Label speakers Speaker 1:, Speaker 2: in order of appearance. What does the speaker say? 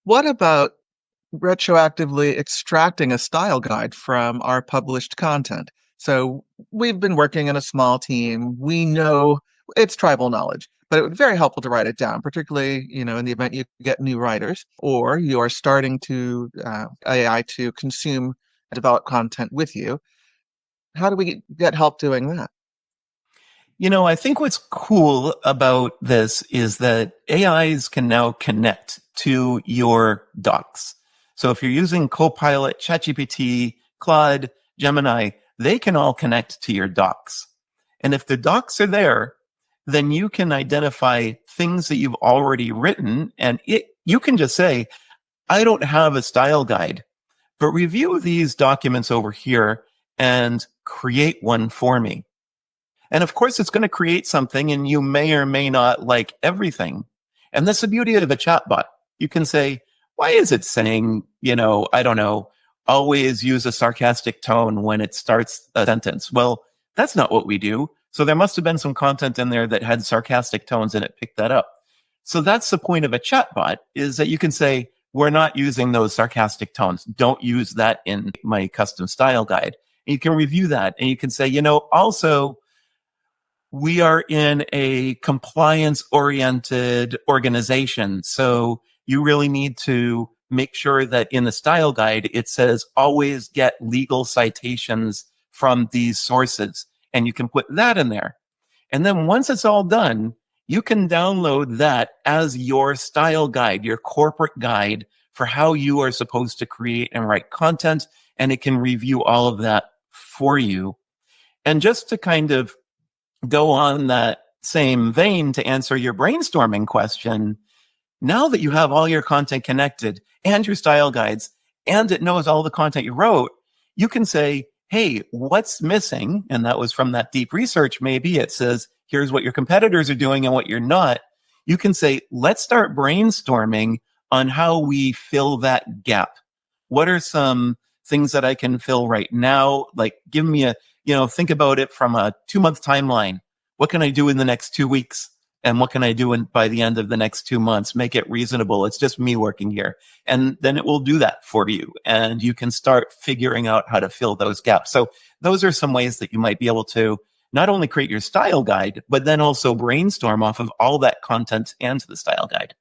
Speaker 1: What about retroactively extracting a style guide from our published content? So we've been working in a small team. We know it's tribal knowledge, but it would be very helpful to write it down, particularly, in the event you get new writers or you are starting to AI to consume and develop content with you. How do we get help doing that?
Speaker 2: I think what's cool about this is that AIs can now connect to your docs. So if you're using Copilot, ChatGPT, Claude, Gemini, they can all connect to your docs. And if the docs are there, then you can identify things that you've already written, and you can just say, I don't have a style guide, but review these documents over here and create one for me. And of course, it's going to create something, and you may or may not like everything. And that's the beauty of a chatbot. You can say, why is it saying, I don't know, always use a sarcastic tone when it starts a sentence? Well, that's not what we do. So there must have been some content in there that had sarcastic tones and it picked that up. So that's the point of a chatbot, is that you can say, we're not using those sarcastic tones. Don't use that in my custom style guide. And you can review that, and you can say, also, we are in a compliance-oriented organization. So you really need to make sure that in the style guide, it says always get legal citations from these sources. And you can put that in there. And then once it's all done, you can download that as your style guide, your corporate guide for how you are supposed to create and write content. And it can review all of that for you. And just to kind of go on that same vein to answer your brainstorming question, now that you have all your content connected and your style guides, and it knows all the content you wrote, you can say, hey, what's missing? And that was from that deep research. Maybe it says, here's what your competitors are doing and what you're not. You can say, let's start brainstorming on how we fill that gap. What are some things that I can fill right now? Like, give me think about it from a 2-month timeline. What can I do in the next 2 weeks? And what can I do by the end of the next 2 months? Make it reasonable. It's just me working here. And then it will do that for you. And you can start figuring out how to fill those gaps. So those are some ways that you might be able to not only create your style guide, but then also brainstorm off of all that content and the style guide.